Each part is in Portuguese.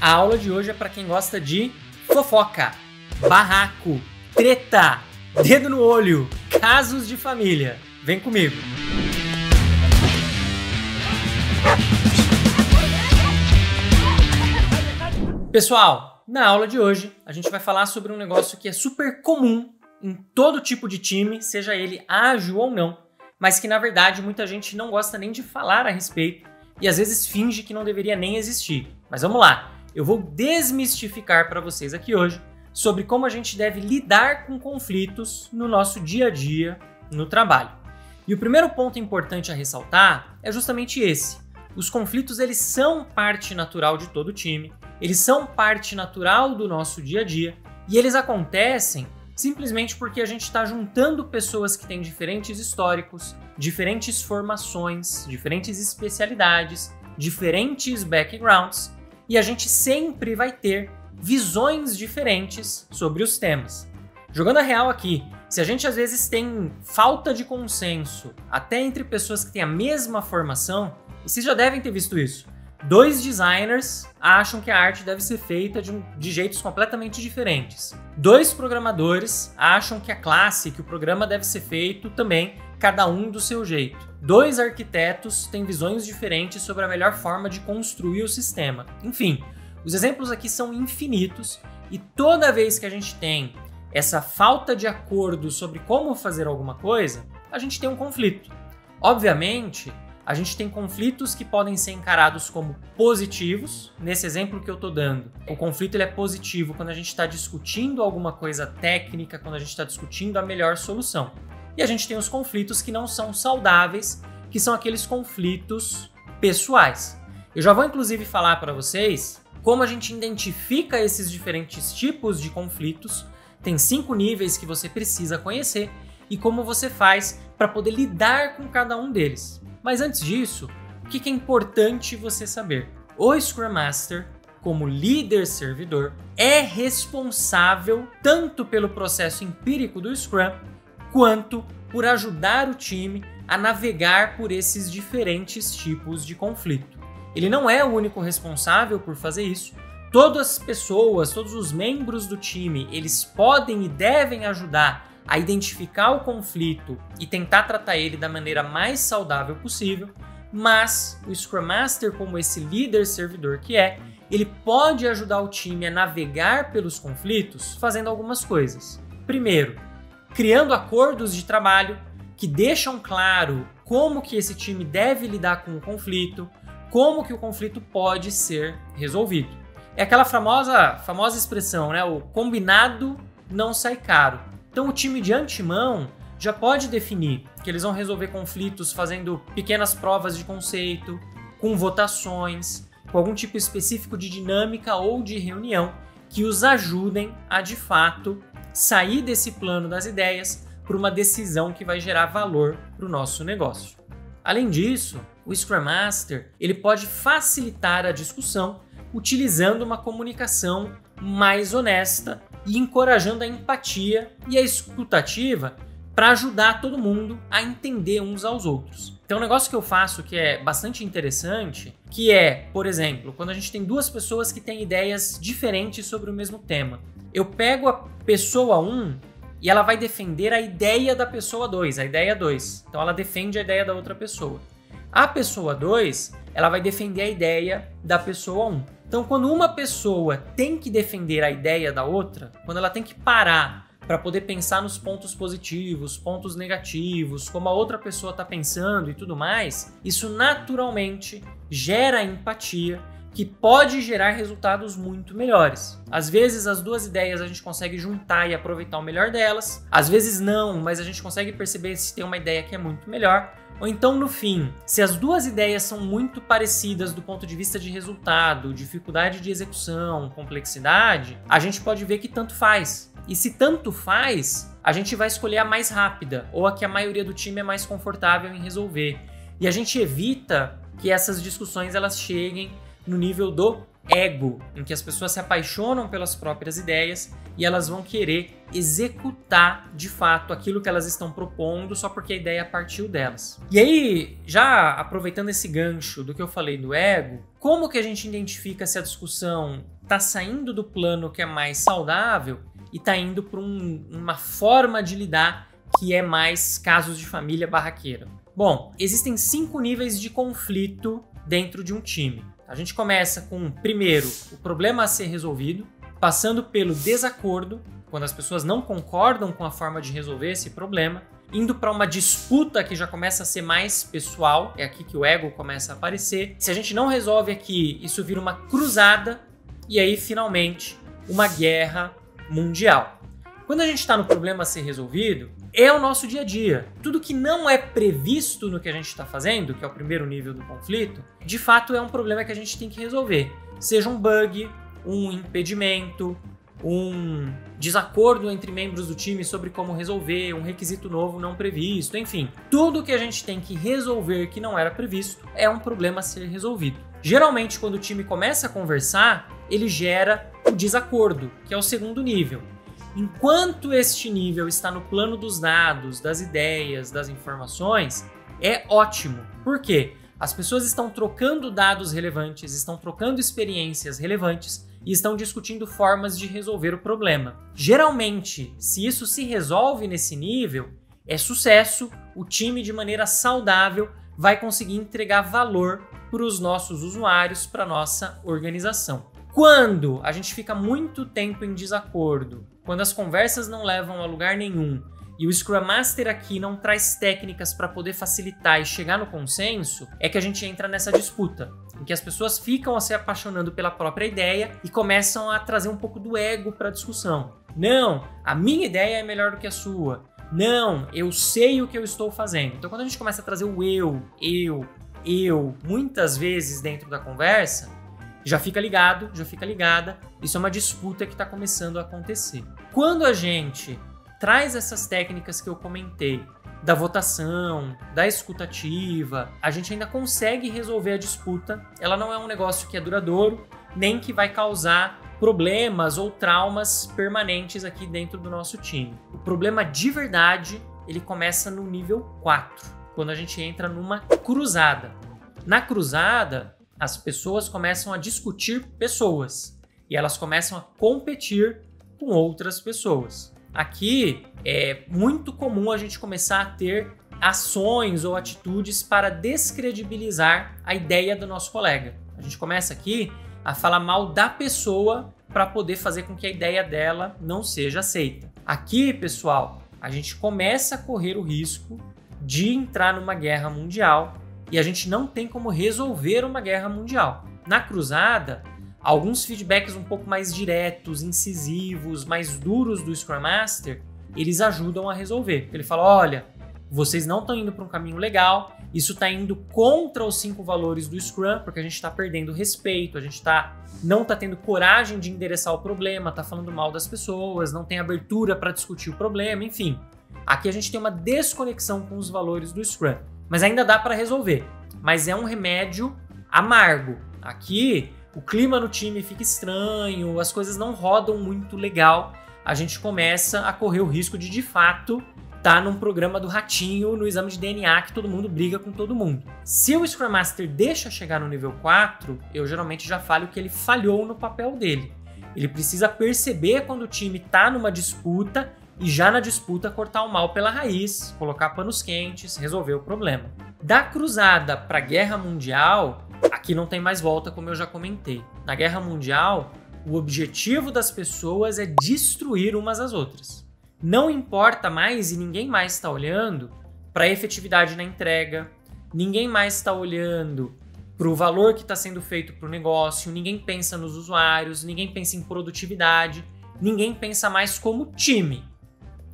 A aula de hoje é para quem gosta de fofoca, barraco, treta, dedo no olho, casos de família. Vem comigo! Pessoal, na aula de hoje a gente vai falar sobre um negócio que é super comum em todo tipo de time, seja ele ágil ou não, mas que na verdade muita gente não gosta nem de falar a respeito e às vezes finge que não deveria nem existir. Mas vamos lá! Eu vou desmistificar para vocês aqui hoje sobre como a gente deve lidar com conflitos no nosso dia a dia no trabalho. E o primeiro ponto importante a ressaltar é justamente esse. Os conflitos eles são parte natural de todo time, eles são parte natural do nosso dia a dia e eles acontecem simplesmente porque a gente está juntando pessoas que têm diferentes históricos, diferentes formações, diferentes especialidades, diferentes backgrounds, e a gente sempre vai ter visões diferentes sobre os temas. Jogando a real aqui, se a gente às vezes tem falta de consenso, até entre pessoas que têm a mesma formação, e vocês já devem ter visto isso, 2 designers acham que a arte deve ser feita de jeitos completamente diferentes. 2 programadores acham que a classe, que o programa deve ser feito também, cada um do seu jeito. 2 arquitetos têm visões diferentes sobre a melhor forma de construir o sistema. Enfim, os exemplos aqui são infinitos e toda vez que a gente tem essa falta de acordo sobre como fazer alguma coisa, a gente tem um conflito. Obviamente, a gente tem conflitos que podem ser encarados como positivos. Nesse exemplo que eu estou dando, o conflito ele é positivo quando a gente está discutindo alguma coisa técnica, quando a gente está discutindo a melhor solução. E a gente tem os conflitos que não são saudáveis, que são aqueles conflitos pessoais. Eu já vou inclusive falar para vocês como a gente identifica esses diferentes tipos de conflitos. Tem 5 níveis que você precisa conhecer e como você faz para poder lidar com cada um deles. Mas antes disso, o que é importante você saber? O Scrum Master, como líder servidor, é responsável tanto pelo processo empírico do Scrum, quanto por ajudar o time a navegar por esses diferentes tipos de conflito. Ele não é o único responsável por fazer isso. Todas as pessoas, todos os membros do time, eles podem e devem ajudar a identificar o conflito e tentar tratar ele da maneira mais saudável possível, mas o Scrum Master, como esse líder servidor que é, ele pode ajudar o time a navegar pelos conflitos fazendo algumas coisas. Primeiro, criando acordos de trabalho que deixam claro como que esse time deve lidar com o conflito, como que o conflito pode ser resolvido. É aquela famosa expressão, né? O combinado não sai caro. Então o time de antemão já pode definir que eles vão resolver conflitos fazendo pequenas provas de conceito, com votações, com algum tipo específico de dinâmica ou de reunião que os ajudem a, de fato, sair desse plano das ideias para uma decisão que vai gerar valor para o nosso negócio. Além disso, o Scrum Master ele pode facilitar a discussão utilizando uma comunicação mais honesta e encorajando a empatia e a escutativa para ajudar todo mundo a entender uns aos outros. Então, um negócio que eu faço que é bastante interessante, que é, por exemplo, quando a gente tem 2 pessoas que têm ideias diferentes sobre o mesmo tema. Eu pego a pessoa 1 e ela vai defender a ideia da pessoa 2, a ideia 2. Então, ela defende a ideia da outra pessoa. A pessoa 2, ela vai defender a ideia da pessoa 1. Então, quando uma pessoa tem que defender a ideia da outra, quando ela tem que parar para poder pensar nos pontos positivos, pontos negativos, como a outra pessoa está pensando e tudo mais, isso naturalmente gera empatia, que pode gerar resultados muito melhores. Às vezes as 2 ideias a gente consegue juntar e aproveitar o melhor delas, às vezes não, mas a gente consegue perceber se tem uma ideia que é muito melhor. Ou então, no fim, se as 2 ideias são muito parecidas do ponto de vista de resultado, dificuldade de execução, complexidade, a gente pode ver que tanto faz. E se tanto faz, a gente vai escolher a mais rápida, ou a que a maioria do time é mais confortável em resolver. E a gente evita que essas discussões elas cheguem no nível do ego, em que as pessoas se apaixonam pelas próprias ideias e elas vão querer executar de fato aquilo que elas estão propondo só porque a ideia partiu delas. E aí, já aproveitando esse gancho do que eu falei do ego, como que a gente identifica se a discussão está saindo do plano que é mais saudável e está indo para uma forma de lidar que é mais casos de família barraqueira? Bom, existem 5 níveis de conflito dentro de um time. A gente começa com, primeiro, o problema a ser resolvido, passando pelo desacordo, quando as pessoas não concordam com a forma de resolver esse problema, indo para uma disputa que já começa a ser mais pessoal, é aqui que o ego começa a aparecer. Se a gente não resolve aqui, isso vira uma cruzada e aí, finalmente, uma guerra mundial. Quando a gente está no problema a ser resolvido, é o nosso dia a dia. Tudo que não é previsto no que a gente está fazendo, que é o primeiro nível do conflito, de fato é um problema que a gente tem que resolver. Seja um bug, um impedimento, um desacordo entre membros do time sobre como resolver, um requisito novo não previsto, enfim. Tudo que a gente tem que resolver que não era previsto é um problema a ser resolvido. Geralmente, quando o time começa a conversar, ele gera o desacordo, que é o segundo nível. Enquanto este nível está no plano dos dados, das ideias, das informações, é ótimo. Por quê? As pessoas estão trocando dados relevantes, estão trocando experiências relevantes e estão discutindo formas de resolver o problema. Geralmente, se isso se resolve nesse nível, é sucesso, o time de maneira saudável vai conseguir entregar valor para os nossos usuários, para a nossa organização. Quando a gente fica muito tempo em desacordo, quando as conversas não levam a lugar nenhum e o Scrum Master aqui não traz técnicas para poder facilitar e chegar no consenso, é que a gente entra nessa disputa, em que as pessoas ficam se apaixonando pela própria ideia e começam a trazer um pouco do ego para a discussão. Não, a minha ideia é melhor do que a sua. Não, eu sei o que eu estou fazendo. Então quando a gente começa a trazer o eu, muitas vezes dentro da conversa, já fica ligado, já fica ligada, isso é uma disputa que está começando a acontecer. Quando a gente traz essas técnicas que eu comentei, da votação, da escutativa, a gente ainda consegue resolver a disputa. Ela não é um negócio que é duradouro, nem que vai causar problemas ou traumas permanentes aqui dentro do nosso time. O problema de verdade, ele começa no nível 4, quando a gente entra numa cruzada. Na cruzada, as pessoas começam a discutir pessoas e elas começam a competir com outras pessoas. Aqui é muito comum a gente começar a ter ações ou atitudes para descredibilizar a ideia do nosso colega. A gente começa aqui a falar mal da pessoa para poder fazer com que a ideia dela não seja aceita. Aqui, pessoal, a gente começa a correr o risco de entrar numa guerra mundial e a gente não tem como resolver uma guerra mundial. Na cruzada, alguns feedbacks um pouco mais diretos, incisivos, mais duros do Scrum Master, eles ajudam a resolver. Ele fala, olha, vocês não estão indo para um caminho legal, isso está indo contra os 5 valores do Scrum, porque a gente está perdendo respeito, a gente não está tendo coragem de endereçar o problema, está falando mal das pessoas, não tem abertura para discutir o problema, enfim. Aqui a gente tem uma desconexão com os valores do Scrum. Mas ainda dá para resolver. Mas é um remédio amargo. Aqui, o clima no time fica estranho, as coisas não rodam muito legal. A gente começa a correr o risco de fato, estar num programa do ratinho, no exame de DNA, que todo mundo briga com todo mundo. Se o Scrum Master deixa chegar no nível 4, eu geralmente já falo que ele falhou no papel dele. Ele precisa perceber quando o time está numa disputa e já na disputa cortar o mal pela raiz, colocar panos quentes, resolver o problema. Da cruzada para a guerra mundial, aqui não tem mais volta, como eu já comentei. Na guerra mundial, o objetivo das pessoas é destruir umas às outras. Não importa mais e ninguém mais está olhando para a efetividade na entrega, ninguém mais está olhando para o valor que está sendo feito para o negócio, ninguém pensa nos usuários, ninguém pensa em produtividade, ninguém pensa mais como time.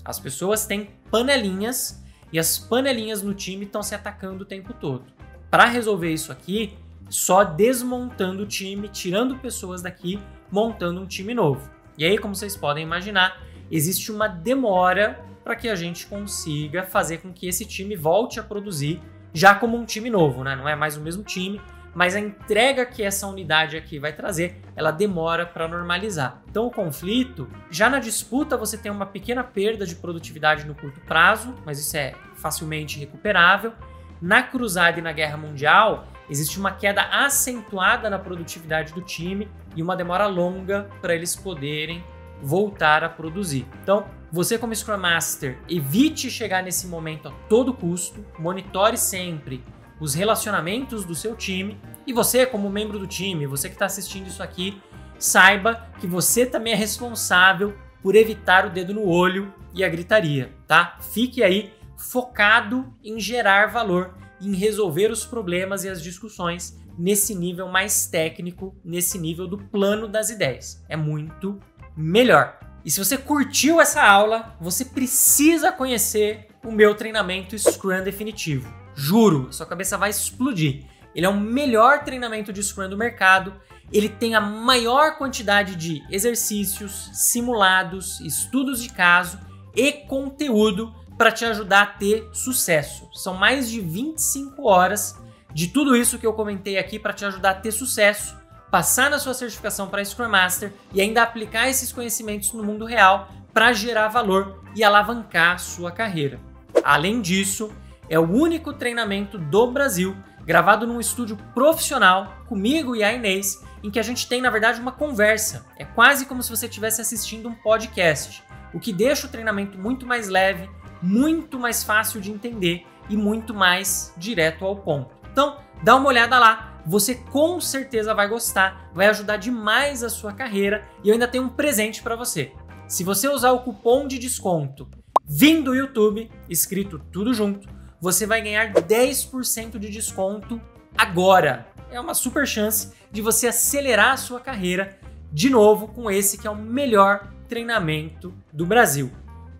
As pessoas têm panelinhas e as panelinhas no time estão se atacando o tempo todo. Para resolver isso aqui, só desmontando o time, tirando pessoas daqui, montando um time novo. E aí, como vocês podem imaginar, existe uma demora para que a gente consiga fazer com que esse time volte a produzir já como um time novo, né? Não é mais o mesmo time, mas a entrega que essa unidade aqui vai trazer, ela demora para normalizar. Então o conflito, já na disputa você tem uma pequena perda de produtividade no curto prazo, mas isso é facilmente recuperável. Na cruzada e na guerra mundial, existe uma queda acentuada na produtividade do time e uma demora longa para eles poderem voltar a produzir. Então, você como Scrum Master, evite chegar nesse momento a todo custo, monitore sempre os relacionamentos do seu time e você como membro do time, você que está assistindo isso aqui, saiba que você também é responsável por evitar o dedo no olho e a gritaria, tá? Fique aí focado em gerar valor, em resolver os problemas e as discussões nesse nível mais técnico, nesse nível do plano das ideias. É muito melhor. E se você curtiu essa aula, você precisa conhecer o meu treinamento Scrum Definitivo. Juro, sua cabeça vai explodir. Ele é o melhor treinamento de Scrum do mercado. Ele tem a maior quantidade de exercícios, simulados, estudos de caso e conteúdo para te ajudar a ter sucesso. São mais de 25 horas de tudo isso que eu comentei aqui para te ajudar a ter sucesso, passar na sua certificação para Scrum Master e ainda aplicar esses conhecimentos no mundo real para gerar valor e alavancar a sua carreira. Além disso, é o único treinamento do Brasil gravado num estúdio profissional comigo e a Inês, em que a gente tem, na verdade, uma conversa. É quase como se você estivesse assistindo um podcast, o que deixa o treinamento muito mais leve, muito mais fácil de entender e muito mais direto ao ponto. Então, dá uma olhada lá, você com certeza vai gostar, vai ajudar demais a sua carreira e eu ainda tenho um presente para você. Se você usar o cupom de desconto VIM do YouTube, escrito tudo junto, você vai ganhar 10% de desconto agora. É uma super chance de você acelerar a sua carreira de novo com esse que é o melhor treinamento do Brasil.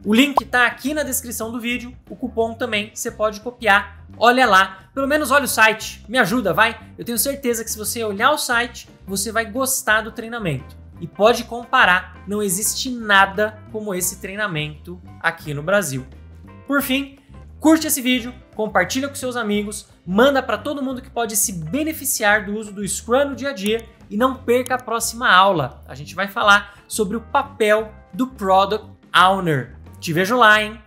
O link está aqui na descrição do vídeo, o cupom também você pode copiar. Olha lá, pelo menos olha o site, me ajuda, vai? Eu tenho certeza que se você olhar o site, você vai gostar do treinamento. E pode comparar, não existe nada como esse treinamento aqui no Brasil. Por fim, curte esse vídeo, compartilha com seus amigos, manda para todo mundo que pode se beneficiar do uso do Scrum no dia a dia e não perca a próxima aula. A gente vai falar sobre o papel do Product Owner. Te vejo lá, hein?